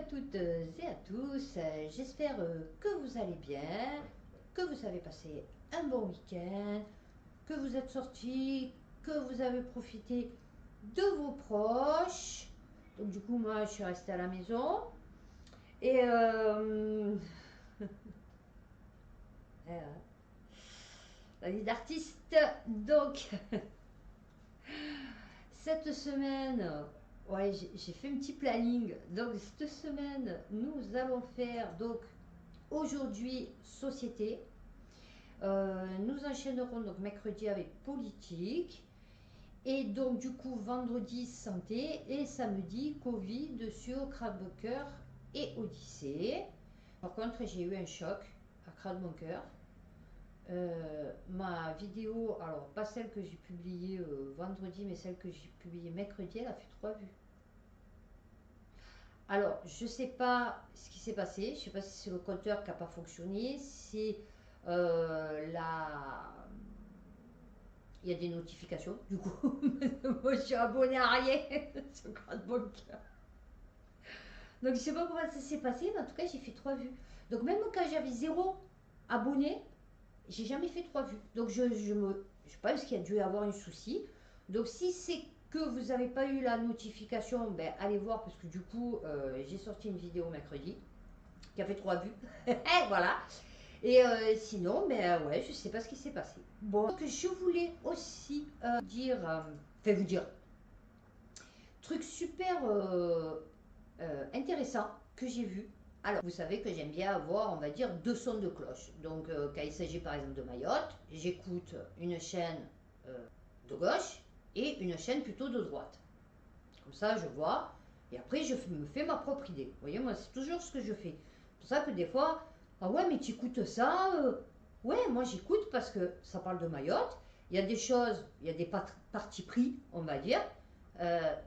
à toutes et à tous, j'espère que vous allez bien, que vous avez passé un bon week-end, que vous êtes sortis, que vous avez profité de vos proches. Donc du coup moi je suis restée à la maison et voilà, la vie d'artiste. Donc cette semaine, ouais, j'ai fait un petit planning. Donc cette semaine, nous allons faire donc aujourd'hui société. Nous enchaînerons donc mercredi avec politique. Et donc du coup vendredi santé et samedi Covid sur Crâne-Bunker et Odyssée. Par contre j'ai eu un choc à Crâne-Bunker. Ma vidéo, alors pas celle que j'ai publiée vendredi, mais celle que j'ai publiée mercredi, elle a fait 3 vues. Alors, je sais pas ce qui s'est passé, je sais pas si c'est le compteur qui n'a pas fonctionné, si la... il y a des notifications, du coup, moi je suis abonnée à rien sur Crâne-Bunker. Donc je sais pas comment ça s'est passé, mais en tout cas j'ai fait 3 vues. Donc même quand j'avais 0 abonné, j'ai jamais fait 3 vues. Donc je pense qu'il y a dû y avoir un souci. Donc si c'est que vous n'avez pas eu la notification, ben allez voir parce que du coup j'ai sorti une vidéo mercredi qui a fait 3 vues. Et voilà. Et sinon, ben ouais, je sais pas ce qui s'est passé. Bon, donc je voulais aussi vous dire, truc super intéressant que j'ai vu. Alors, vous savez que j'aime bien avoir, on va dire, 2 sons de cloche. Donc, quand il s'agit par exemple de Mayotte, j'écoute une chaîne de gauche et une chaîne plutôt de droite. Comme ça, je vois. Et après, je me fais ma propre idée. Vous voyez, moi, c'est toujours ce que je fais. C'est pour ça que des fois, ah ouais, mais tu écoutes ça ouais, moi j'écoute parce que ça parle de Mayotte. Il y a des choses, il y a des partis pris, on va dire.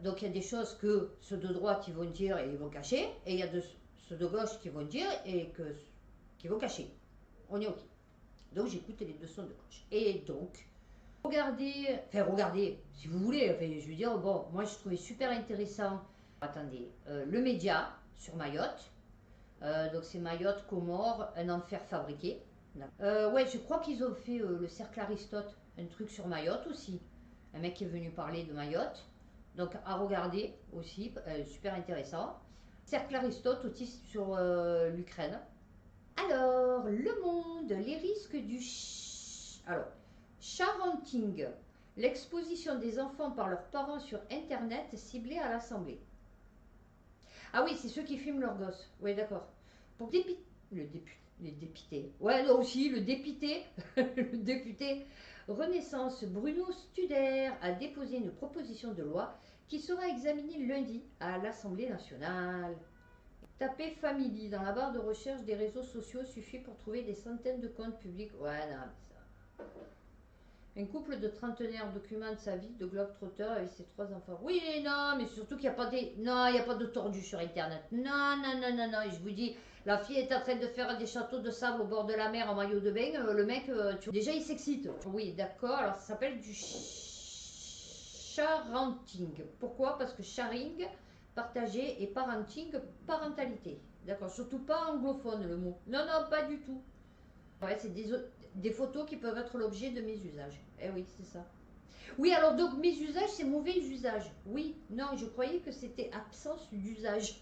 Donc il y a des choses que ceux de droite ils vont dire et ils vont cacher, et il y a ceux de gauche qui vont dire et qui vont cacher. On est ok. Donc j'écoute les 2 sons de gauche. Et donc, regardez, si vous voulez, enfin, je veux dire, bon, moi je trouvais super intéressant, attendez, le média sur Mayotte. Donc c'est Mayotte, Comores, un enfer fabriqué. Ouais, je crois qu'ils ont fait le cercle Aristote, un truc sur Mayotte aussi. Un mec qui est venu parler de Mayotte. Donc à regarder aussi, super intéressant. Cercle Aristote aussi sur l'Ukraine. Alors, le monde, les risques du... Alors, sharenting, l'exposition des enfants par leurs parents sur Internet ciblée à l'Assemblée. Ah oui, c'est ceux qui filment leurs gosses. Oui, d'accord. Pour les députés. Ouais, là aussi, le député, le député Renaissance Bruno Studer a déposé une proposition de loi qui sera examinée lundi à l'Assemblée nationale. Tapez Family dans la barre de recherche des réseaux sociaux suffit pour trouver des centaines de comptes publics. Ouais, non, mais ça. Un couple de trentenaires documente sa vie de globe-trotteur avec ses 3 enfants. Oui, non, mais surtout qu'il n'y a pas des... Non, il n'y a pas de tordus sur Internet. Non, non, non, non, non. Et je vous dis, la fille est en train de faire des châteaux de sable au bord de la mer en maillot de bain. Le mec, déjà, il s'excite. Oui, d'accord. Alors, ça s'appelle du sharenting. Pourquoi? Parce que sharing, partager, et parenting, parentalité. D'accord. Surtout pas anglophone, le mot. Non, non, pas du tout. Ouais, c'est des photos qui peuvent être l'objet de mes usages. Eh oui, c'est ça. Oui, alors donc mes usages, c'est mauvais usage. Oui, non, je croyais que c'était absence d'usage.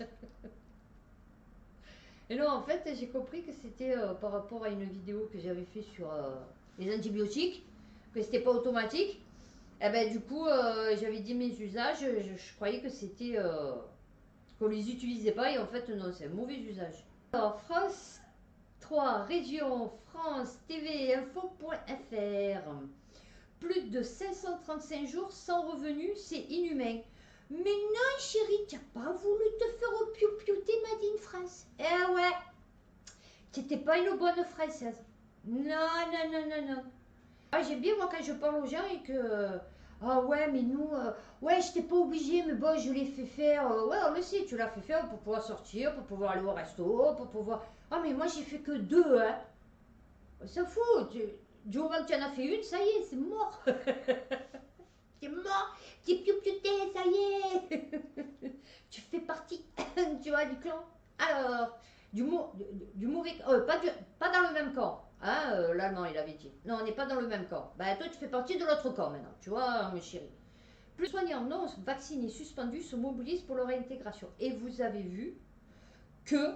Et non, en fait, j'ai compris que c'était par rapport à une vidéo que j'avais fait sur les antibiotiques, que c'était pas automatique. Et ben du coup, j'avais dit mes usages, je croyais que c'était qu'on les utilisait pas, et en fait non, c'est un mauvais usage. Alors, France 3, région, France, TV, info.fr. Plus de 535 jours sans revenu, c'est inhumain. Mais non, chérie, tu n'as pas voulu te faire au piou-piouter, Madine France. Eh ouais, t'étais pas une bonne française. Non, non, non, non, non. Ah, j'aime bien, moi, quand je parle aux gens et que... ah ouais, mais nous... ouais, je t'ai pas obligé, mais bon, je l'ai fait faire. Ouais, on le sait, tu l'as fait faire pour pouvoir sortir, pour pouvoir aller au resto, pour pouvoir... Ah, mais moi, j'ai fait que 2, hein. On s'en fout. Du moment que tu en as fait une, ça y est, c'est mort. C'est mort. T'es piou-piouté, ça y est. Tu fais partie, tu vois, du clan. Alors, du mauvais... pas dans le même camp. Hein, l'allemand, il avait dit. Non, on n'est pas dans le même camp. Ben, toi, tu fais partie de l'autre camp maintenant. Tu vois, mes chéris. Plus soignants non vaccinés suspendus se mobilisent pour leur réintégration. Et vous avez vu que...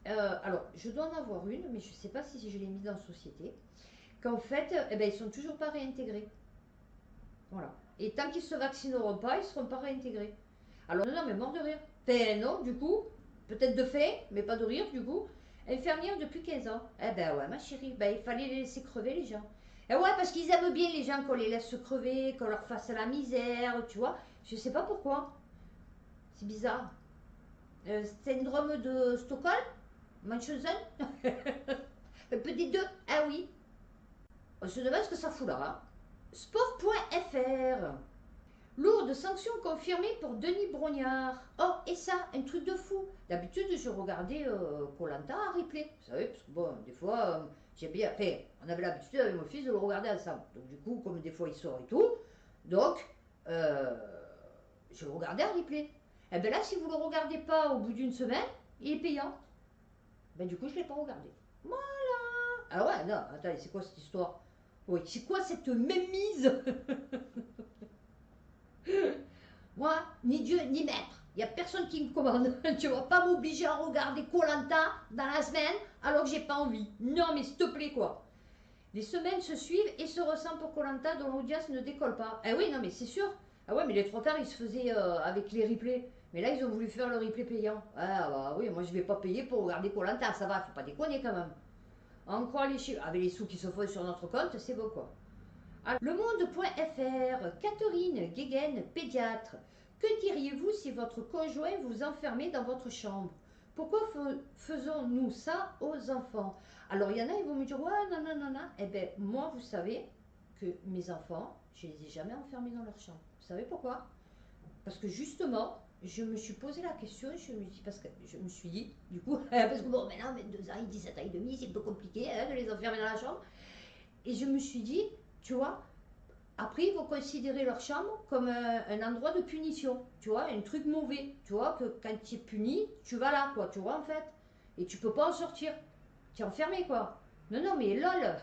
alors, je dois en avoir une, mais je ne sais pas si je l'ai mise dans la société. Qu'en fait, eh ben, ils ne sont toujours pas réintégrés. Voilà. Et tant qu'ils ne se vaccineront pas, ils ne seront pas réintégrés. Alors, non, mais mort de rire. Enfin, non, du coup, peut-être de fait, mais pas de rire, du coup. Infirmière depuis 15 ans. Eh ben ouais, ma chérie, ben, il fallait les laisser crever, les gens. Et ouais, parce qu'ils aiment bien les gens qu'on les laisse se crever, qu'on leur fasse la misère, tu vois. Je sais pas pourquoi. C'est bizarre. Syndrome de Stockholm Munchausen Petit 2. Ah oui. On se demande ce que ça fout là. Hein. Sport.fr. Lourde sanction confirmée pour Denis Brognard. Oh, et ça, un truc de fou. D'habitude, je regardais koh en replay. Vous savez, parce que bon, des fois, j'ai bien. Enfin, on avait l'habitude avec mon fils de le regarder ensemble. Donc, du coup, comme des fois il sort et tout, donc, je le regardais en replay. Et bien là, si vous ne le regardez pas au bout d'une semaine, il est payant. Ben, du coup, je ne l'ai pas regardé. Voilà. Ah ouais, non, attendez, c'est quoi cette histoire? Oui, c'est quoi cette mémise? Moi, ni Dieu, ni maître. Il n'y a personne qui me commande. Tu vas pas m'obliger à regarder koh dans la semaine alors que j'ai pas envie. Non, mais s'il te plaît, quoi. Les semaines se suivent et se ressemblent pour koh dont l'audience ne décolle pas. Eh oui, non, mais c'est sûr. Ah ouais, mais les trois quarts, ils se faisaient avec les replays. Mais là, ils ont voulu faire le replay payant. Ah bah oui, moi, je vais pas payer pour regarder koh ça va, faut pas déconner quand même. On croit les chiffres. Avec les sous qui se font sur notre compte, c'est beau, quoi. Lemonde.fr, Catherine Guéguen, pédiatre. Que diriez-vous si votre conjoint vous enfermait dans votre chambre? Pourquoi faisons-nous ça aux enfants? Alors, il y en a, ils vont me dire, ouais, non, non, non, non. Eh bien, moi, vous savez que mes enfants, je ne les ai jamais enfermés dans leur chambre. Vous savez pourquoi? Parce que justement, je me suis posé la question, parce que je me suis dit, du coup, parce que bon, maintenant, 22 ans, 17 ans et demi, c'est un peu compliqué hein, de les enfermer dans la chambre. Et je me suis dit, tu vois, après, ils vont considérer leur chambre comme un endroit de punition, tu vois, un truc mauvais, tu vois, que quand tu es puni, tu vas là, quoi, tu vois, en fait. Et tu peux pas en sortir. Tu es enfermé, quoi. Non, non, mais lol.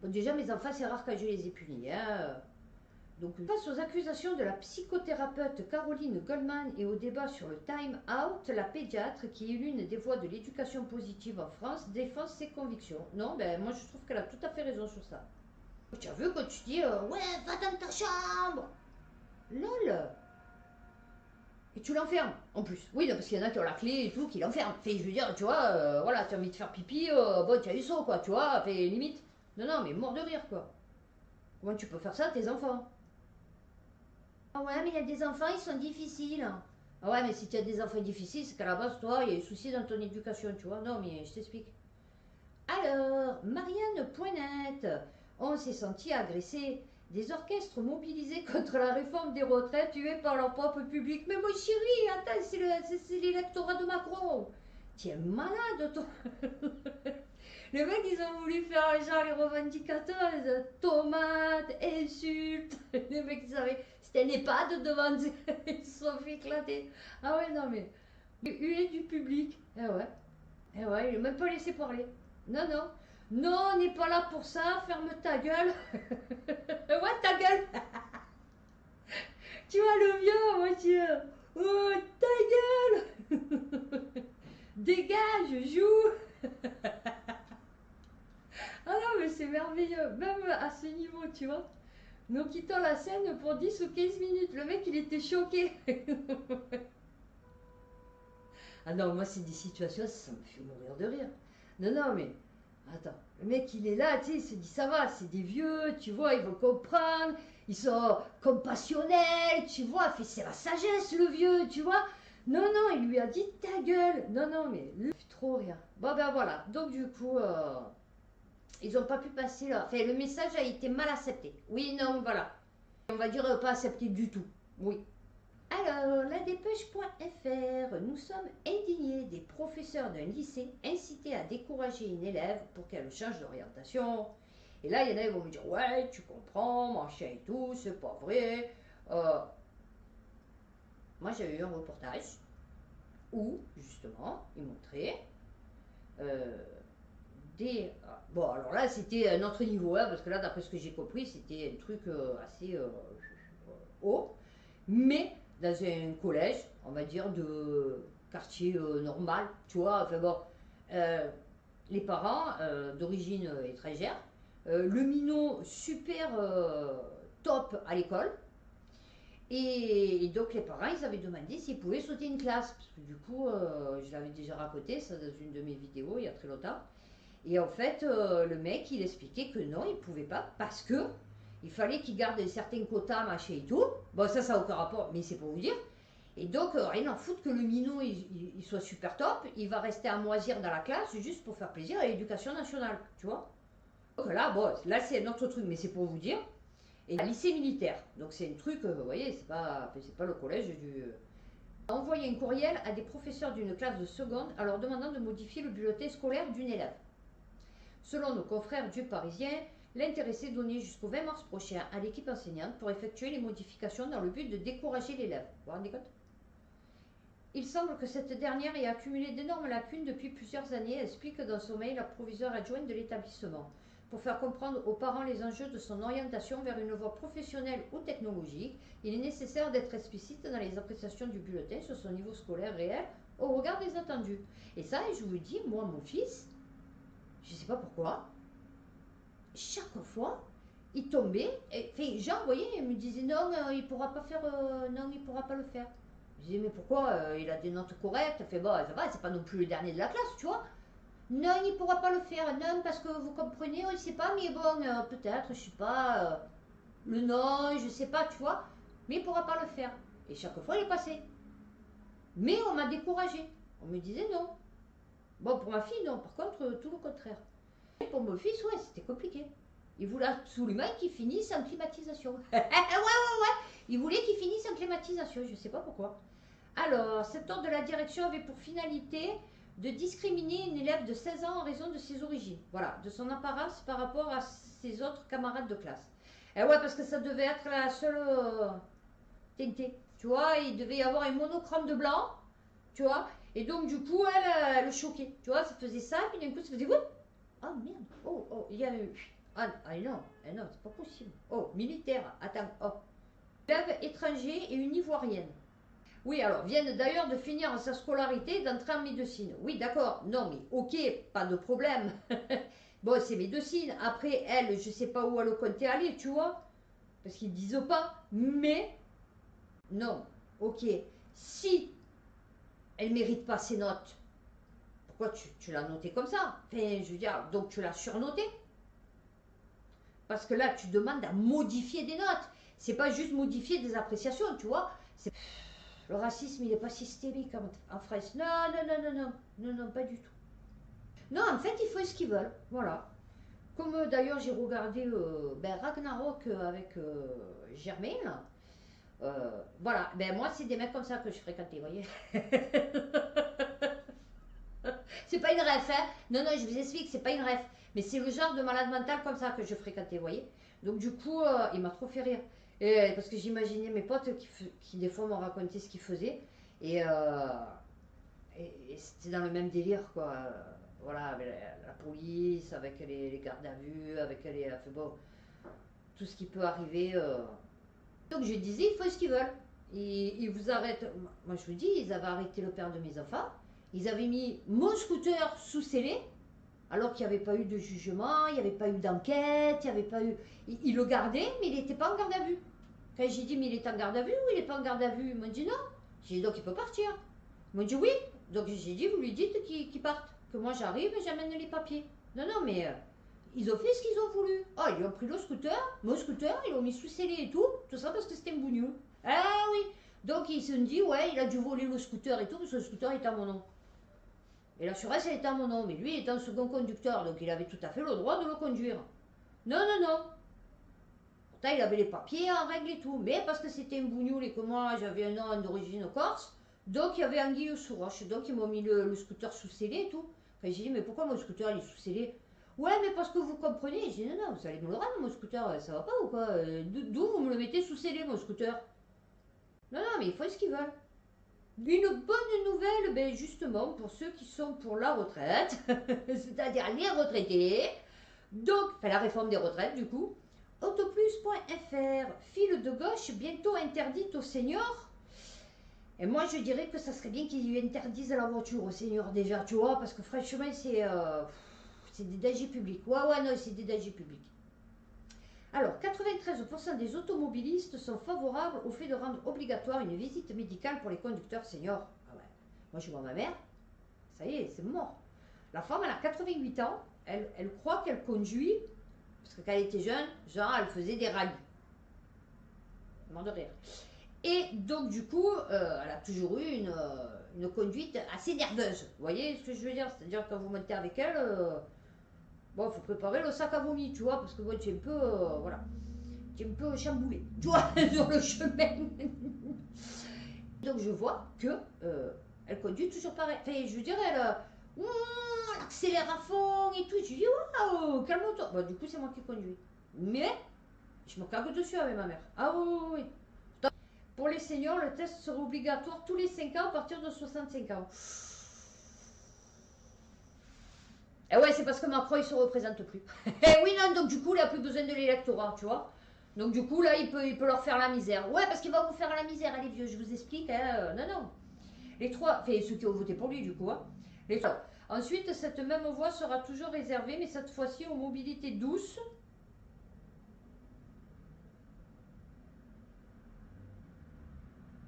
Bon, déjà, mes enfants, c'est rare quand je les ai punis, hein. Donc, face aux accusations de la psychothérapeute Caroline Goldman et au débat sur le time out, la pédiatre, qui est l'une des voix de l'éducation positive en France, défend ses convictions. Non, ben moi je trouve qu'elle a tout à fait raison sur ça. Tu as vu quand tu dis ouais, va dans ta chambre. Lol. Et tu l'enfermes en plus. Oui, non, parce qu'il y en a qui ont la clé et tout, qui l'enferment. Fait, je veux dire, tu vois, voilà, tu as envie de faire pipi, bon, tu as eu ça, quoi, tu vois, fait limite. Non, non, mais mort de rire, quoi. Comment tu peux faire ça à tes enfants? Ah ouais, mais il y a des enfants, ils sont difficiles. Ah ouais, mais si tu as des enfants difficiles, c'est qu'à la base, toi, il y a des soucis dans ton éducation, tu vois. Non, mais je t'explique. Alors, Marianne.net, on s'est senti agressé. Des orchestres mobilisés contre la réforme des retraites tués par leur propre public. Mais mon chéri, attends, c'est l'électorat de Macron. Tu es malade, toi. Les mecs, ils ont voulu faire genre les revendicateurs, les tomates, insultes. Les mecs, ils savaient, c'était un EHPAD devant, ils se sont fait éclater. Ah ouais, non mais, huer du public. Eh ouais, il n'a même pas laissé parler. Non, non. Non, on n'est pas là pour ça, ferme ta gueule. Ouais, ta gueule. Tu vois le vieux, monsieur. Oh, ta gueule. Dégage, joue. Ah non, mais c'est merveilleux, même à ce niveau, tu vois. Nous quittons la scène pour 10 ou 15 minutes. Le mec, il était choqué. Ah non, moi, c'est des situations, ça me fait mourir de rire. Non, non, mais attends, le mec, il est là, tu sais, il se dit, ça va, c'est des vieux, tu vois, ils vont comprendre, ils sont compassionnels, tu vois, c'est la sagesse, le vieux, tu vois. Non, non, il lui a dit ta gueule. Non, non, mais trop rien. Bon, ben voilà, donc du coup, ils n'ont pas pu passer là. Enfin, le message a été mal accepté. Oui, non, voilà. On va dire pas accepté du tout. Oui. Alors, la dépêche.fr, nous sommes indignés des professeurs d'un lycée incités à décourager une élève pour qu'elle change d'orientation. Et là, il y en a qui vont me dire, ouais, tu comprends, machin et tout, c'est pas vrai. Moi, j'avais eu un reportage où, justement, il montrait euh, des... Bon, alors là, c'était un autre niveau, hein, parce que là, d'après ce que j'ai compris, c'était un truc assez haut, mais dans un collège, on va dire, de quartier normal, tu vois, enfin bon, euh, les parents d'origine étrangère, le minot super top à l'école, et donc les parents, ils avaient demandé s'ils pouvaient sauter une classe, parce que du coup, je l'avais déjà raconté, ça dans une de mes vidéos il y a très longtemps. Et en fait, le mec, il expliquait que non, il pouvait pas, parce que il fallait qu'il garde certains quotas, machin et tout. Bon, ça n'a aucun rapport, mais c'est pour vous dire. Et donc, rien à foutre que le minot, il soit super top, il va rester à moisir dans la classe juste pour faire plaisir à l'éducation nationale, tu vois. Donc là, bon, là c'est un autre truc, mais c'est pour vous dire. Et un lycée militaire, donc c'est un truc, vous voyez, c'est pas le collège du... A envoyé un courriel à des professeurs d'une classe de seconde en leur demandant de modifier le bulletin scolaire d'une élève. Selon nos confrères du Parisien, l'intéressé donnait jusqu'au 20 mars prochain à l'équipe enseignante pour effectuer les modifications dans le but de décourager l'élève. Vous vous rendez compte ? Il semble que cette dernière ait accumulé d'énormes lacunes depuis plusieurs années, explique dans son mail la proviseure adjointe de l'établissement. Pour faire comprendre aux parents les enjeux de son orientation vers une voie professionnelle ou technologique, il est nécessaire d'être explicite dans les appréciations du bulletin sur son niveau scolaire réel au regard des attendus. Et ça, je vous dis, moi, mon fils, je ne sais pas pourquoi, chaque fois, il tombait, enfin, genre, vous voyez, il me disait non, il pourra pas faire, non, il pourra pas le faire. Je disais, mais pourquoi il a des notes correctes, fait bon, ça va, c'est pas non plus le dernier de la classe, tu vois. Non, il pourra pas le faire, non, parce que vous comprenez, on ne sait pas, mais bon, peut-être, je sais pas, le nom, je sais pas, tu vois, mais il pourra pas le faire. Et chaque fois, il est passé. Mais on m'a découragé. On me disait non. Bon, pour ma fille, non, par contre, tout le contraire. Pour mon fils, ouais, c'était compliqué. Il voulait absolument qu'il finisse en climatisation. Ouais. Il voulait qu'il finisse en climatisation, je ne sais pas pourquoi. Alors, cet ordre de la direction avait pour finalité de discriminer une élève de 16 ans en raison de ses origines. Voilà, de son apparence par rapport à ses autres camarades de classe. Et ouais, parce que ça devait être la seule TNT. Tu vois, il devait y avoir un monochrome de blanc, tu vois. Et donc, du coup, elle choquait. Tu vois, ça faisait ça, puis d'un coup, ça faisait... Ah merde, il y a eu... Ah non, c'est pas possible. Oh, militaire, attends, oh. Élève étranger et une ivoirienne. Oui, alors, viennent d'ailleurs de finir sa scolarité d'entrer en médecine. Oui, d'accord, non, mais ok, pas de problème. Bon, c'est médecine. Après, elle, je sais pas où elle comptait aller, tu vois. Parce qu'ils disent pas. Mais, non, ok. Si elle mérite pas ses notes, pourquoi tu l'as notée comme ça? Enfin, je veux dire, donc tu l'as surnotée. Parce que là, tu demandes à modifier des notes. C'est pas juste modifier des appréciations, tu vois. Le racisme, il n'est pas systémique en France. Non, pas du tout. Non, en fait, ils font ce qu'ils veulent. Voilà. Comme d'ailleurs, j'ai regardé Ragnarok avec Germain. Voilà. Ben, moi, c'est des mecs comme ça que je fréquentais, vous voyez. C'est pas une ref, hein. Non, je vous explique, c'est pas une ref. Mais c'est le genre de malade mental comme ça que je fréquentais, vous voyez. Donc du coup, il m'a trop fait rire. Parce que j'imaginais mes potes qui des fois m'ont raconté ce qu'ils faisaient. Et, et c'était dans le même délire, quoi. Voilà, avec la police, avec les gardes à vue, avec les... Enfin bon, tout ce qui peut arriver. Donc je disais, ils font ce qu'ils veulent. Ils vous arrêtent. Moi je vous dis, ils avaient arrêté le père de mes enfants. Ils avaient mis mon scooter sous scellé, alors qu'il n'y avait pas eu de jugement, il n'y avait pas eu d'enquête, il n'y avait pas eu... Il le gardait, mais il n'était pas en garde à vue. Quand j'ai dit, mais il est en garde à vue ou il n'est pas en garde à vue? Ils m'ont dit non. J'ai dit, donc il peut partir. Ils m'ont dit oui. Donc j'ai dit, vous lui dites qu'il parte. Que moi j'arrive et j'amène les papiers. Non, mais ils ont fait ce qu'ils ont voulu. Oh, ils ont pris le scooter, mon scooter, ils l'ont mis sous scellé et tout. Tout ça parce que c'était un bougnou. Ah oui. Donc ils se sont dit, ouais, il a dû voler le scooter et tout, parce que le scooter est à mon nom. Et l'assurance, elle était à mon nom, mais lui, il était un second conducteur, donc il avait tout à fait le droit de le conduire. Non. Pourtant, il avait les papiers en règle et tout, mais parce que c'était un bougnoul et que moi, j'avais un nom d'origine corse, donc il y avait anguille sous roche, donc ils m'ont mis le scooter sous scellé et tout. Quand j'ai dit, mais pourquoi mon scooter, il est sous scellé? Ouais, mais parce que vous comprenez. J'ai dit, non, vous allez me le rendre, mon scooter, ça va pas ou quoi? D'où vous me le mettez sous scellé, mon scooter? Non, mais ils font ce qu'ils veulent. Une bonne nouvelle, ben justement, pour ceux qui sont pour la retraite, c'est-à-dire les retraités, donc, enfin, la réforme des retraites du coup. Autoplus.fr, file de gauche bientôt interdite aux seniors. Et moi je dirais que ça serait bien qu'ils interdisent la voiture aux seniors déjà, tu vois, parce que franchement c'est des dangers publics. Ouais, non, c'est des dangers publics. Alors, 93% des automobilistes sont favorables au fait de rendre obligatoire une visite médicale pour les conducteurs seniors. Ah ouais. Moi, je vois ma mère, ça y est, c'est mort. La femme, elle a 88 ans, elle croit qu'elle conduit, parce que quand elle était jeune, genre, elle faisait des rallyes. Mort de rire. Et donc, du coup, elle a toujours eu une conduite assez nerveuse. Vous voyez ce que je veux dire? C'est-à-dire, quand vous montez avec elle, bon, il faut préparer le sac à vomi, tu vois, parce que bon, tu es un peu, voilà, tu es un peu chamboulé, tu vois, sur le chemin. Donc, je vois que elle conduit toujours pareil. Enfin, je veux dire, elle accélère à fond et tout. Je dis, waouh, calme-toi. Bon, du coup, c'est moi qui conduis. Mais, je me cague dessus avec ma mère. Ah oui, oui, oui. Pour les seniors, le test sera obligatoire tous les 5 ans à partir de 65 ans. Et ouais, c'est parce que Macron, il se représente plus. Et oui, non, donc du coup, il n'a plus besoin de l'électorat, tu vois. Donc du coup, là, il peut leur faire la misère. Ouais, parce qu'il va vous faire la misère, les vieux, je vous explique. Hein. Non, non. Les trois, enfin, ceux qui ont voté pour lui, du coup. Hein. Les trois. Ensuite, cette même voie sera toujours réservée, mais cette fois-ci aux mobilités douces.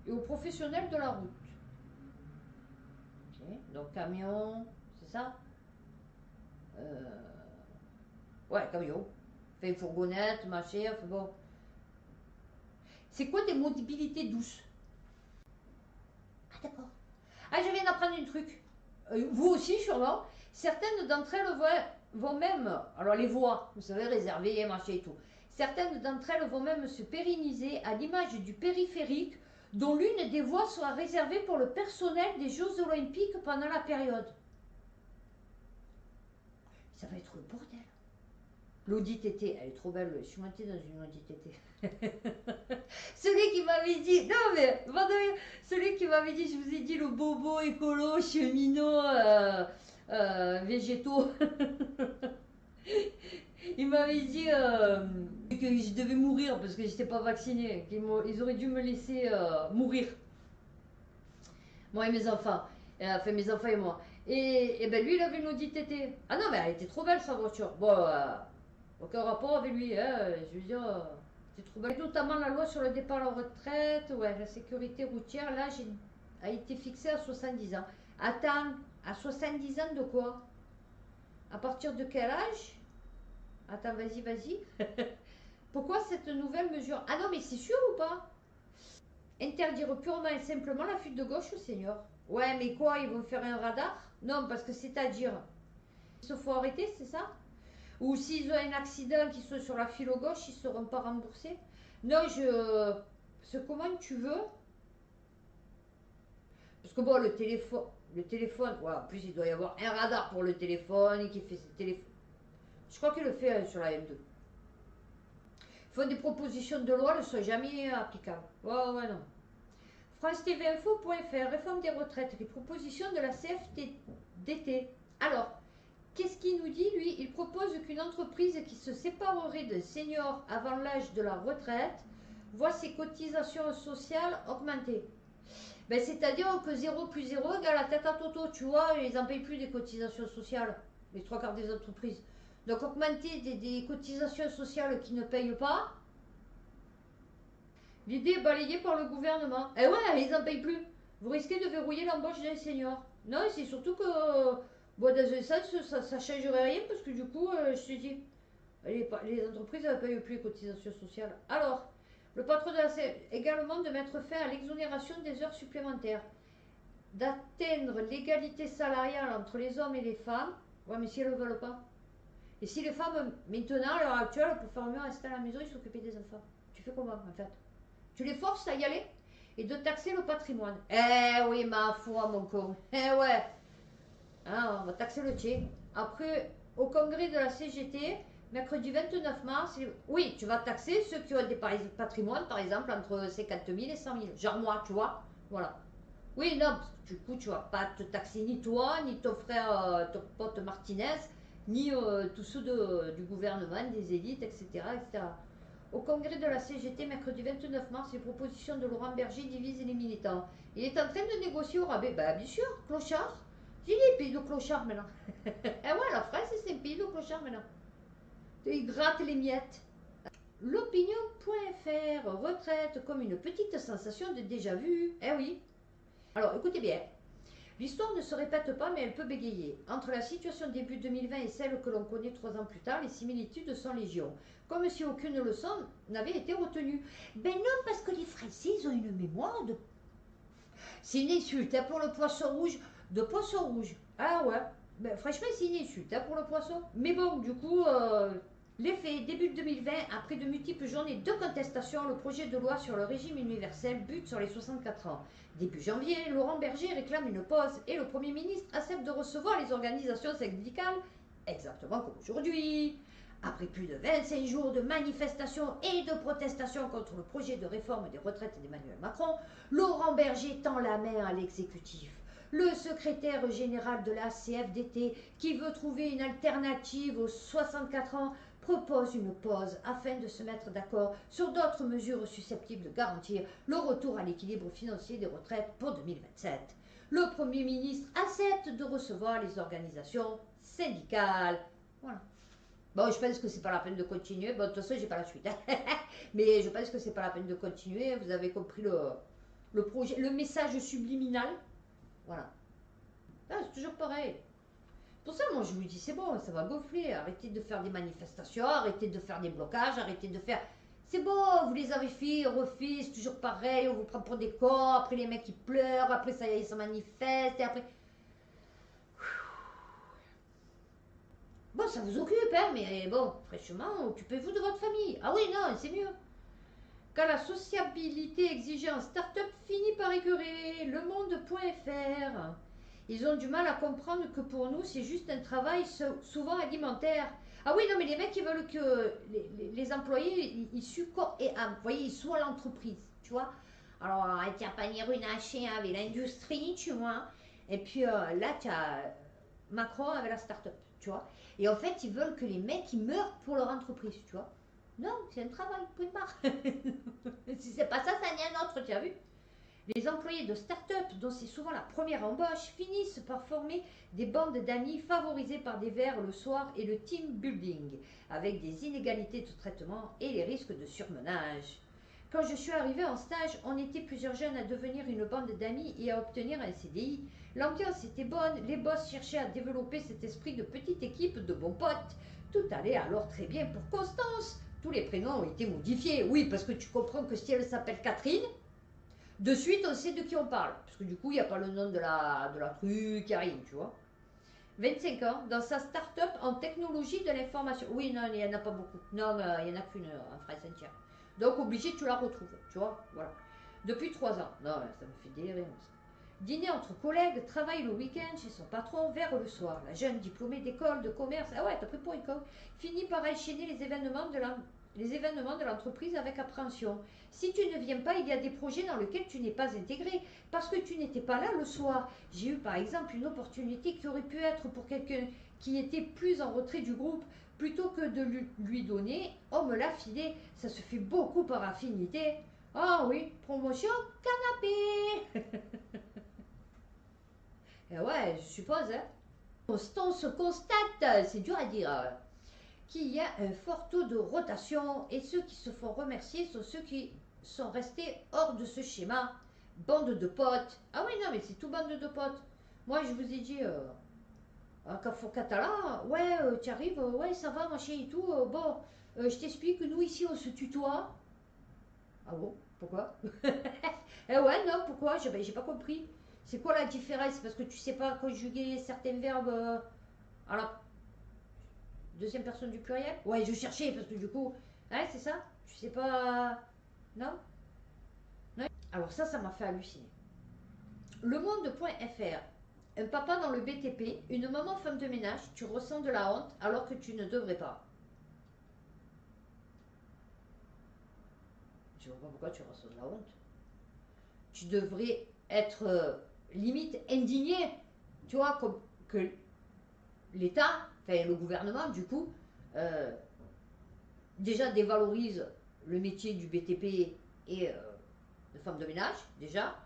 Et aux professionnels de la route. Okay. Donc camion, c'est ça. Ouais, camion. Fait fourgonnette, machin, enfin bon. C'est quoi des mobilités douces? Ah d'accord. Ah, je viens d'apprendre un truc. Vous aussi, sûrement. Certaines d'entre elles vont même, alors les voies, vous savez, réservées, machin et tout. Certaines d'entre elles vont même se pérenniser à l'image du périphérique, dont l'une des voies soit réservée pour le personnel des Jeux Olympiques pendant la période. Ça va être le bordel. L'Audi TT, elle est trop belle. Je suis montée dans une Audi TT. Celui qui m'avait dit, non mais, celui qui m'avait dit, je vous ai dit, le bobo écolo, cheminot, végétaux. Il m'avait dit que je devais mourir parce que j'étais pas vaccinée. Ils auraient dû me laisser mourir. Moi et mes enfants. Enfin, mes enfants et moi. Et ben lui, il avait une Audi TT. Ah non, mais elle était trop belle sa voiture. Bon, aucun rapport avec lui, hein. Je veux dire, c'est trop belle. Notamment la loi sur le départ à la retraite, ouais, la sécurité routière, l'âge a été fixé à 70 ans. Attends, à 70 ans de quoi? À partir de quel âge? Attends, vas-y, vas-y. Pourquoi cette nouvelle mesure? Ah non, mais c'est sûr ou pas? Interdire purement et simplement la fuite de gauche aux seniors. Ouais, mais quoi, ils vont faire un radar? Non, parce que c'est-à-dire, il se faut arrêter, c'est ça? Ou s'ils ont un accident qui soit sur la file gauche, ils ne seront pas remboursés. Non, ce comment tu veux. Parce que bon, le téléphone, ouais, en plus il doit y avoir un radar pour le téléphone qui fait ses téléphones. Je crois qu'il le fait sur la M2. Ils font des propositions de loi, elles ne sont jamais applicables. Ouais, ouais, non. France TV Info.fr, réforme des retraites, les propositions de la CFDT. Alors, qu'est-ce qu'il nous dit, lui? Il propose qu'une entreprise qui se séparerait de seniors avant l'âge de la retraite voit ses cotisations sociales augmenter. Ben, c'est-à-dire que 0 plus 0 égale la tête à Toto, tu vois, ils n'en payent plus des cotisations sociales, les trois quarts des entreprises. Donc augmenter des cotisations sociales qui ne payent pas, l'idée est balayée par le gouvernement. Eh ouais, ils n'en payent plus. Vous risquez de verrouiller l'embauche des seniors. Non, c'est surtout que bon, dans un sens, ça ne changerait rien parce que du coup, je te dis, les entreprises ne payent plus les cotisations sociales. Alors, le patron de la également de mettre fin à l'exonération des heures supplémentaires, d'atteindre l'égalité salariale entre les hommes et les femmes. Ouais, mais si elles ne le veulent pas. Et si les femmes, maintenant, à l'heure actuelle, pour faire mieux rester à la maison, ils s'occuper des enfants. Tu fais comment, en fait? Tu les forces à y aller et de taxer le patrimoine. Eh oui, ma foi, mon con. Eh ouais. Hein, on va taxer le tien. Après, au congrès de la CGT, mercredi 29 mars, oui, tu vas taxer ceux qui ont des patrimoines, par exemple, entre 50 000 et 100 000. Genre moi, tu vois. Voilà. Oui, non, parce que du coup, tu vas pas te taxer ni toi, ni ton frère, ton pote Martinez, ni tous ceux du gouvernement, des élites, etc., etc. Au congrès de la CGT, mercredi 29 mars, les propositions de Laurent Berger divisent les militants. Il est en train de négocier au rabais. Ben, bien sûr, clochard. Il est pays de clochard maintenant. Eh ouais, la France, c'est un pays de clochard maintenant. Il gratte les miettes. L'opinion.fr, retraite comme une petite sensation de déjà-vu. Eh oui. Alors, écoutez bien. L'histoire ne se répète pas, mais elle peut bégayer. Entre la situation début 2020 et celle que l'on connaît 3 ans plus tard, les similitudes sont légion. Comme si aucune leçon n'avait été retenue. Ben non, parce que les Français, ils ont une mémoire de... C'est une insulte, hein, pour le poisson rouge, de poisson rouge. Ah ouais, ben, franchement, c'est une insulte, hein, pour le poisson. Mais bon, du coup, les faits, début 2020, après de multiples journées de contestation, le projet de loi sur le régime universel bute sur les 64 ans. Début janvier, Laurent Berger réclame une pause et le Premier ministre accepte de recevoir les organisations syndicales, exactement comme aujourd'hui. Après plus de 25 jours de manifestations et de protestations contre le projet de réforme des retraites d'Emmanuel Macron, Laurent Berger tend la main à l'exécutif. Le secrétaire général de la CFDT, qui veut trouver une alternative aux 64 ans, propose une pause afin de se mettre d'accord sur d'autres mesures susceptibles de garantir le retour à l'équilibre financier des retraites pour 2027. Le Premier ministre accepte de recevoir les organisations syndicales. Voilà. Bon, je pense que c'est pas la peine de continuer. Bon, de toute façon, j'ai pas la suite. Mais je pense que c'est pas la peine de continuer. Vous avez compris le projet, le message subliminal. Voilà. Ah, c'est toujours pareil. Pour ça, moi, je vous dis, c'est bon, ça va gonfler. Arrêtez de faire des manifestations, arrêtez de faire des blocages, arrêtez de faire... C'est bon, vous les avez fait, refait, c'est toujours pareil, on vous prend pour des corps, après les mecs ils pleurent, après ça y est, ils se manifestent, et après... Bon, ça vous occupe, hein, mais bon, franchement, occupez-vous de votre famille. Ah oui, non, c'est mieux. Quand la sociabilité exigée en start-up finit par écœurer, lemonde.fr. Ils ont du mal à comprendre que pour nous, c'est juste un travail souvent alimentaire. Ah oui, non, mais les mecs, ils veulent que les employés, ils suent corps et âme. Vous voyez, ils soient l'entreprise, tu vois. Alors, tu as pas runaché avec l'industrie, tu vois. Et puis là, tu as Macron avec la start-up, tu vois. Et en fait, ils veulent que les mecs, ils meurent pour leur entreprise, tu vois. Non, c'est un travail, point barre. Si c'est pas ça, ça n'est un autre, tu as vu. Les employés de start-up, dont c'est souvent la première embauche, finissent par former des bandes d'amis favorisées par des verres le soir et le team building, avec des inégalités de traitement et les risques de surmenage. Quand je suis arrivée en stage, on était plusieurs jeunes à devenir une bande d'amis et à obtenir un CDI. L'ambiance était bonne, les boss cherchaient à développer cet esprit de petite équipe de bons potes. Tout allait alors très bien pour Constance. Tous les prénoms ont été modifiés. Oui, parce que tu comprends que si elle s'appelle Catherine, de suite on sait de qui on parle. Parce que du coup, il n'y a pas le nom de la truc qui arrive, tu vois. 25 ans, dans sa start-up en technologie de l'information. Oui, non, il n'y en a pas beaucoup. Non, il n'y en a qu'une en France entière. Donc, obligé, tu la retrouves, tu vois. Voilà. Depuis 3 ans. Non, ça me fait délirer, ça. Dîner entre collègues, travail le week-end chez son patron, vers le soir. La jeune diplômée d'école de commerce, ah ouais, t'as pris pour une con, finit par enchaîner les événements de l'entreprise avec appréhension. Si tu ne viens pas, il y a des projets dans lesquels tu n'es pas intégré, parce que tu n'étais pas là le soir. J'ai eu par exemple une opportunité qui aurait pu être pour quelqu'un qui était plus en retrait du groupe. Plutôt que de lui donner, on me l'a filé. Ça se fait beaucoup par affinité. Ah oui, promotion canapé. Eh ouais, je suppose, hein. Constance constate, c'est dur à dire, qu'il y a un fort taux de rotation et ceux qui se font remercier sont ceux qui sont restés hors de ce schéma. Bande de potes. Ah oui, non, mais c'est tout bande de potes. Moi, je vous ai dit, un café catalan, ouais, tu arrives, ouais, ça va, machin et tout. Bon, je t'explique, nous ici, on se tutoie. Ah bon? Pourquoi? Eh ouais, non, pourquoi? J'ai pas compris. C'est quoi la différence? Parce que tu sais pas conjuguer certains verbes à la deuxième personne du pluriel? Ouais, je cherchais parce que du coup, hein, c'est ça? Tu sais pas. Non? Non. Alors ça m'a fait halluciner. Le monde.fr. Un papa dans le BTP, une maman femme de ménage, tu ressens de la honte alors que tu ne devrais pas. Je vois pas pourquoi tu ressens de la honte. Tu devrais être limite indigné, tu vois, comme que l'État, enfin le gouvernement du coup, euh, déjà dévalorise le métier du BTP et de femme de ménage, déjà.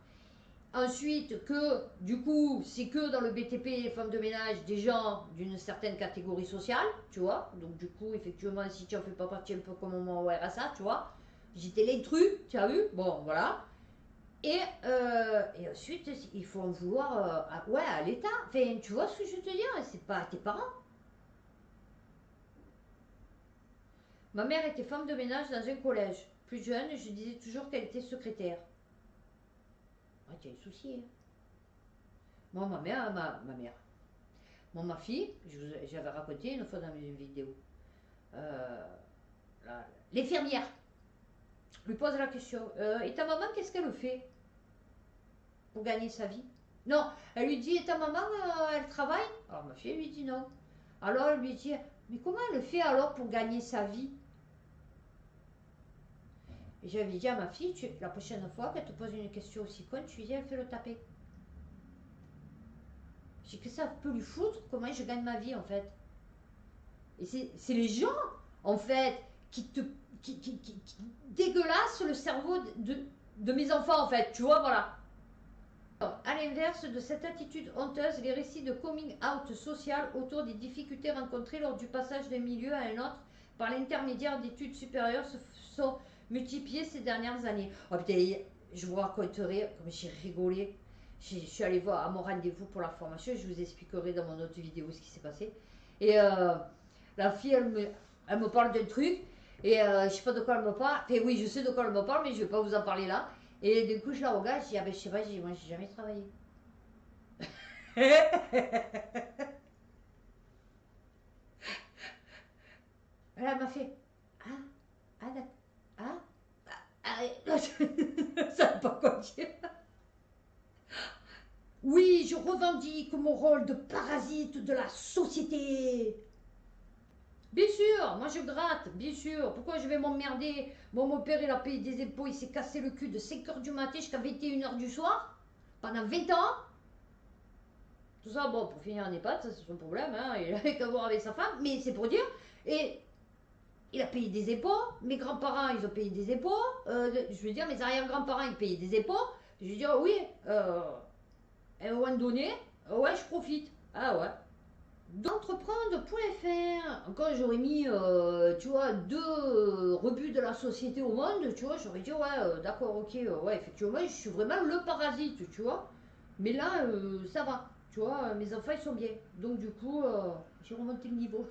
Ensuite, que du coup, c'est que dans le BTP et les femmes de ménage des gens d'une certaine catégorie sociale, tu vois. Donc, du coup, effectivement, si tu en fais pas partie un peu comme moi au RSA, tu vois. J'étais l'intrus, tu as vu. Bon, voilà. Et ensuite, il faut en vouloir ouais, à l'État. Enfin, tu vois ce que je veux te dire? C'est pas à tes parents. Ma mère était femme de ménage dans un collège. Plus jeune, je disais toujours qu'elle était secrétaire. Ah, tu as un souci, hein. Moi, ma mère. Moi, ma fille, j'avais raconté une fois dans une vidéo. Euh, L'infirmière lui pose la question et ta maman, qu'est-ce qu'elle fait pour gagner sa vie? Non, elle lui dit et ta maman, elle travaille? Alors ma fille lui dit non. Alors elle lui dit mais comment elle fait alors pour gagner sa vie? Et j'avais dit à ma fille la prochaine fois qu'elle te pose une question aussi conne, tu lui dis elle fait le taper. J'ai que ça peut lui foutre comment je gagne ma vie en fait. Et c'est les gens en fait qui te qui dégueulassent le cerveau de mes enfants en fait, tu vois, voilà. A l'inverse de cette attitude honteuse, les récits de coming out social autour des difficultés rencontrées lors du passage d'un milieu à un autre par l'intermédiaire d'études supérieures se sont multipliés ces dernières années. Oh putain, je vous raconterai comme j'ai rigolé. Je suis allée voir à mon rendez-vous pour la formation, je vous expliquerai dans mon autre vidéo ce qui s'est passé. Et la fille, elle me parle d'un truc, et je sais pas de quoi elle me parle. Enfin oui, je sais de quoi elle me parle, mais je vais pas vous en parler là. Et du coup, je la regarde, je dis, ah ben je sais pas, moi j'ai jamais travaillé. Elle m'a fait, ah, ah, d'accord, ah, ah, ça ne pas quoi dire. Oui, je revendique mon rôle de parasite de la société. Bien sûr, moi je gratte, bien sûr. Pourquoi je vais m'emmerder? Bon, mon père, il a payé des impôts, il s'est cassé le cul de 5h du matin jusqu'à 21h du soir, pendant 20 ans. Tout ça, bon, pour finir en EHPAD, ça c'est son problème, hein, il avait qu'à voir avec sa femme, mais c'est pour dire. Et il a payé des impôts, mes grands-parents, ils ont payé des impôts, je veux dire, mes arrière-grands-parents, ils payaient des impôts. Je veux dire, oui, à un moment donné, ouais, je profite. Ah ouais. D'entreprendre.fr, encore j'aurais mis, tu vois, 2 rebuts de la société au monde, tu vois, j'aurais dit, ouais, d'accord, ok, ouais, effectivement, je suis vraiment le parasite, tu vois. Mais là, ça va, tu vois, mes enfants, ils sont bien. Donc, du coup, j'ai remonté le niveau.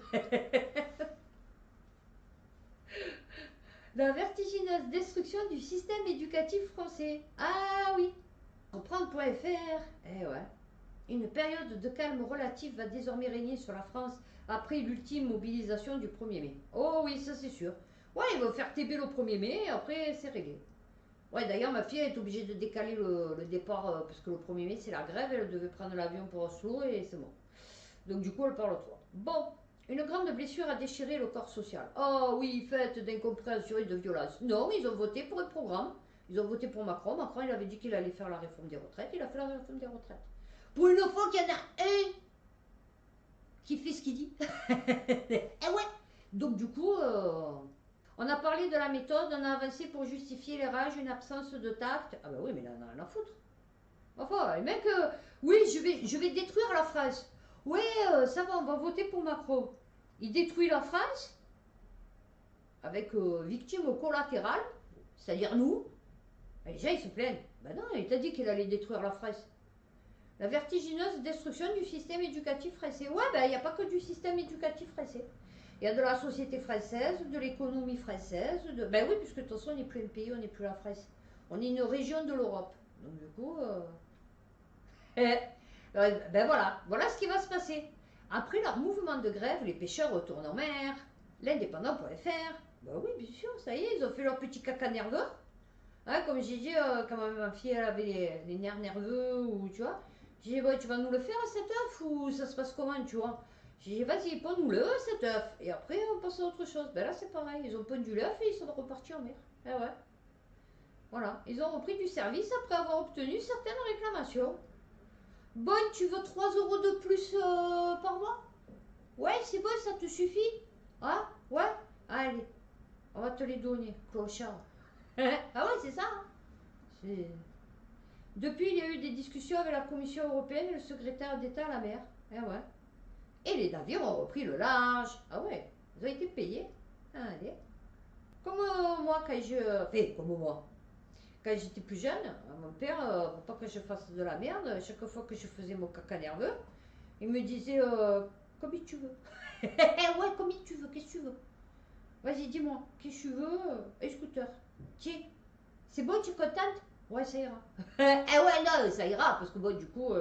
La vertigineuse destruction du système éducatif français. Ah oui. Reprendre.fr. Eh ouais. Une période de calme relatif va désormais régner sur la France après l'ultime mobilisation du 1er mai. Oh oui, ça c'est sûr. Ouais, ils vont faire TB le 1er mai et après c'est réglé. Ouais, d'ailleurs, ma fille est obligée de décaler le départ parce que le 1er mai c'est la grève. Elle devait prendre l'avion pour Oslo et c'est bon. Donc du coup, elle parle toi. Bon, une grande blessure a déchiré le corps social. Oh oui, fête d'incompréhension et de violence. Non, ils ont voté pour un programme. Ils ont voté pour Macron. Macron, il avait dit qu'il allait faire la réforme des retraites. Il a fait la réforme des retraites. Pour une fois qu'il y en a un qui fait ce qu'il dit. Eh ouais. Donc du coup, on a parlé de la méthode, on a avancé pour justifier les rages, une absence de tact. Ah bah oui, mais là, on a rien à foutre. Enfin, les mecs, oui, je vais détruire la France. Ouais, ça va, on va voter pour Macron. Il détruit la France avec victime collatérale, c'est-à-dire nous. Et les gens, ils se plaignent. Ben non, il t'a dit qu'il allait détruire la France. La vertigineuse destruction du système éducatif français. Ouais, ben il n'y a pas que du système éducatif français. Il y a de la société française, de l'économie française. Ben oui, puisque de toute façon, on n'est plus un pays, on n'est plus la France. On est une région de l'Europe. Donc du coup, ben voilà, voilà ce qui va se passer. Après leur mouvement de grève, les pêcheurs retournent en mer. L'indépendant.fr, ben oui, bien sûr, ça y est, ils ont fait leur petit caca nerveux. Hein, comme j'ai dit, quand ma fille elle avait les nerfs nerveux, ou tu vois, j'ai dit, ouais, tu vas nous le faire cet œuf ou ça se passe comment, tu vois. J'ai dit, vas-y, ponds-nous-le cet œuf. Et après, on passe à autre chose. Ben là, c'est pareil, ils ont pondu l'œuf et ils sont repartis en mer. Ah ouais. Voilà, ils ont repris du service après avoir obtenu certaines réclamations. Bon, tu veux 3 euros de plus par mois? Ouais, c'est bon, ça te suffit? Ah, ouais? Allez, on va te les donner, clochard. Ah ouais, c'est ça, hein. Depuis, il y a eu des discussions avec la Commission européenne et le secrétaire d'État à la mer. Eh ouais. Et les navires ont repris le large. Ah ouais, ils ont été payés. Allez. Comme moi, quand je... Enfin, comme moi. Quand j'étais plus jeune, mon père, pour pas que je fasse de la merde, chaque fois que je faisais mon caca nerveux, il me disait comme tu veux. Ouais, comme tu veux, qu'est-ce que tu veux? Vas-y, dis-moi, qu'est-ce que tu veux? Scooter. Tiens, c'est bon, tu es contente? Ouais, ça ira. Eh ouais, non, ça ira, parce que bon, du coup,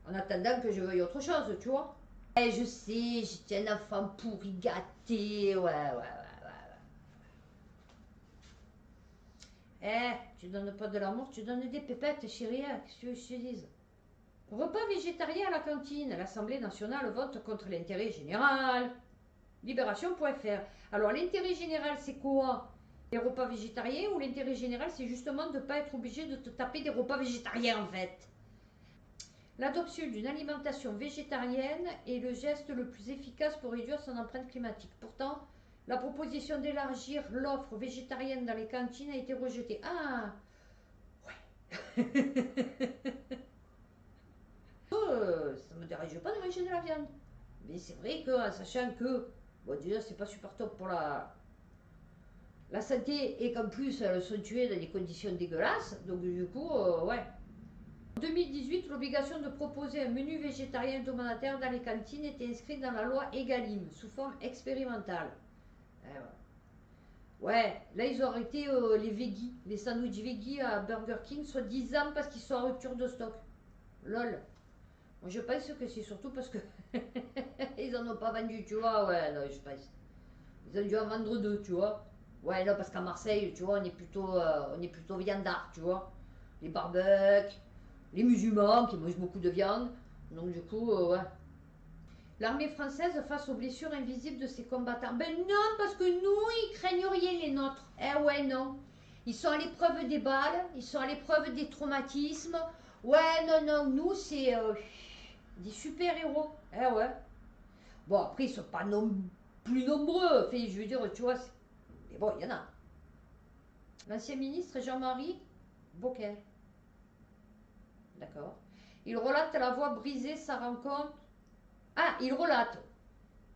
en attendant que je veuille autre chose, tu vois. Eh, je sais, j'étais un enfant pourri gâté, ouais. Eh, tu donnes pas de l'amour, tu donnes des pépettes, chérie, qu'est-ce que tu veux que je te dise? Repas végétarien à la cantine, l'Assemblée nationale vote contre l'intérêt général. Libération.fr. Alors, l'intérêt général, c'est quoi? Les repas végétariens, ou l'intérêt général, c'est justement de ne pas être obligé de te taper des repas végétariens, en fait. L'adoption d'une alimentation végétarienne est le geste le plus efficace pour réduire son empreinte climatique. Pourtant, la proposition d'élargir l'offre végétarienne dans les cantines a été rejetée. Ah, ouais. Ça me dérange pas de manger de la viande. Mais c'est vrai qu'en sachant que, bon, déjà, c'est pas super top pour la santé et qu'en plus, elles sont tuées dans des conditions dégueulasses. Donc, du coup, ouais. En 2018, l'obligation de proposer un menu végétarien hebdomadaire dans les cantines était inscrite dans la loi Egalim, sous forme expérimentale. Ouais, là ils ont arrêté les veggies, les sandwichs veggies à Burger King, soi-disant parce qu'ils sont en rupture de stock. Lol. Moi je pense que c'est surtout parce que ils en ont pas vendu, tu vois. Ouais, non, je pense. Ils ont dû en vendre deux, tu vois. Ouais, non, parce qu'à Marseille, tu vois, on est plutôt viandard, tu vois. Les barbecues, les musulmans qui mangent beaucoup de viande. Donc du coup, ouais. L'armée française face aux blessures invisibles de ses combattants. Ben non, parce que nous, ils craignent rien les nôtres. Eh ouais, non. Ils sont à l'épreuve des balles, ils sont à l'épreuve des traumatismes. Ouais, non, nous, c'est des super-héros. Eh ouais. Bon, après, ils sont pas plus nombreux. Enfin, je veux dire, tu vois, mais bon, il y en a. L'ancien ministre Jean-Marie Bockel. D'accord. Il relate la voix brisée sa rencontre. Ah, il relate.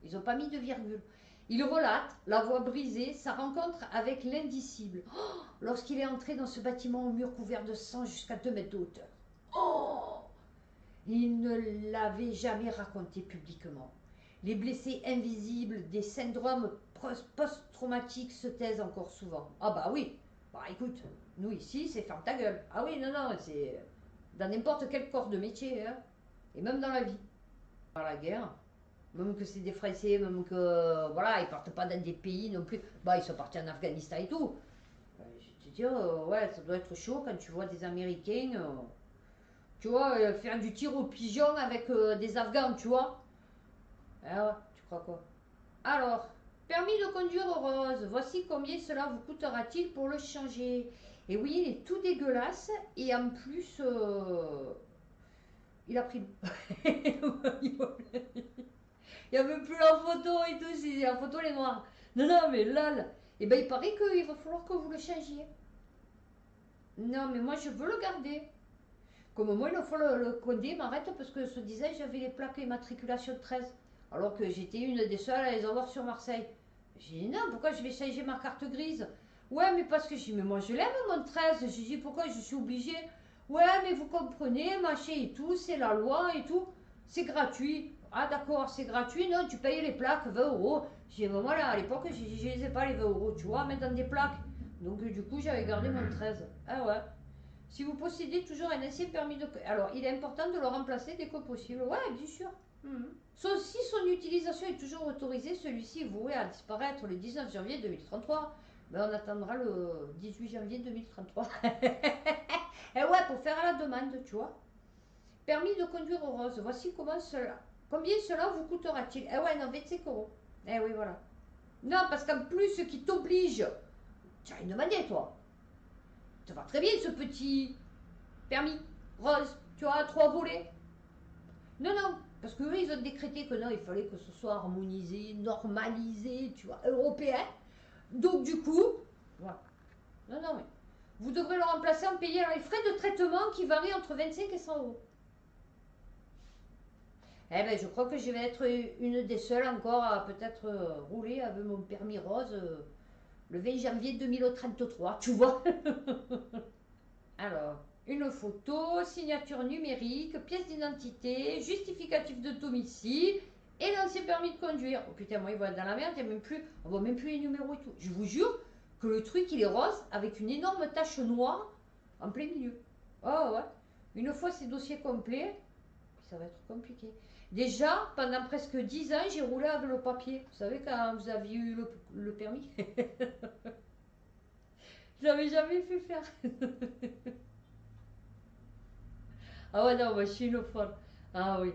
Ils n'ont pas mis de virgule. Il relate, la voix brisée, sa rencontre avec l'indicible. Oh, lorsqu'il est entré dans ce bâtiment au mur couvert de sang jusqu'à 2 mètres de hauteur. Oh, il ne l'avait jamais raconté publiquement. Les blessés invisibles des syndromes post-traumatiques se taisent encore souvent. Ah bah oui, bah écoute, nous ici, c'est ferme ta gueule. Ah oui, non, c'est dans n'importe quel corps de métier, hein. Et même dans la vie. Par la guerre, même que c'est des Français, même que voilà, ils partent pas dans des pays non plus. Bah, ils sont partis en Afghanistan et tout. Je te dis, ouais, ça doit être chaud quand tu vois des Américains, tu vois, faire du tir au pigeon avec des Afghans, tu vois. Ah ouais, tu crois quoi? Alors, permis de conduire rose, voici combien cela vous coûtera-t-il pour le changer. Et oui, il est tout dégueulasse et en plus, il a pris Il n'y a même plus la photo et tout, c'est la photo elle est noire. Non, mais là, et ben il paraît qu'il va falloir que vous le changiez. Non, mais moi je veux le garder. Comme moi, il faut le coder, m'arrête parce que se disait j'avais les plaques immatriculation 13. Alors que j'étais une des seules à les avoir sur Marseille. J'ai dit non, pourquoi je vais changer ma carte grise? Ouais, mais parce que j'ai dit, mais moi je l'aime mon 13. J'ai dit pourquoi je suis obligée? Ouais, mais vous comprenez, machin et tout, c'est la loi et tout. C'est gratuit. Ah d'accord, c'est gratuit, non, tu payes les plaques 20 euros. J'ai dit, mais voilà, à l'époque, je les ai pas les 20 euros, tu vois, mettre dans des plaques. Donc du coup, j'avais gardé mon 13. Ah ouais. Si vous possédez toujours un ancien permis de... Alors, il est important de le remplacer dès que possible. Ouais, bien sûr. Si son utilisation est toujours autorisée, celui-ci est voué à disparaître le 19 janvier 2033. Ben, on attendra le 18 janvier 2033. Et ouais, pour faire la demande, tu vois. Permis de conduire au rose. Voici combien cela vous coûtera-t-il? Eh ouais, non, 25 euros. Eh oui, voilà. Non, parce qu'en plus, ce qui t'oblige... Tu as une demandé, toi. Ça va très bien ce petit permis rose, tu vois, 3 volets. Non, non, parce que eux, ils ont décrété que non, il fallait que ce soit harmonisé, normalisé, tu vois, européen. Donc du coup, voilà. Non, non, mais vous devrez le remplacer en payant les frais de traitement qui varient entre 25 et 100 euros. Eh ben, je crois que je vais être une des seules encore à peut-être rouler avec mon permis rose le 20 janvier 2033, tu vois. Alors, une photo, signature numérique, pièce d'identité, justificatif de domicile et l'ancien permis de conduire. Oh putain, moi, ils vont être dans la merde, il y a même plus, on voit même plus les numéros et tout. Je vous jure que le truc, il est rose avec une énorme tache noire en plein milieu. Oh ouais. Une fois ces dossiers complets, ça va être compliqué. Déjà, pendant presque 10 ans, j'ai roulé avec le papier. Vous savez, quand vous aviez eu le permis, je l'avais jamais fait faire. Ah ouais, non, moi je suis une folle. Ah oui.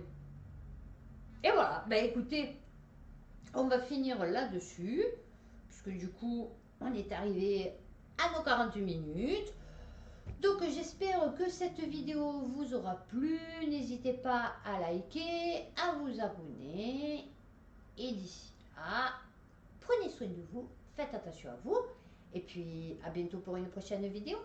Et voilà, ben écoutez, on va finir là-dessus, puisque du coup, on est arrivé à nos 48 minutes. Donc j'espère que cette vidéo vous aura plu. N'hésitez pas à liker, à vous abonner. Et d'ici là, prenez soin de vous, faites attention à vous. Et puis à bientôt pour une prochaine vidéo.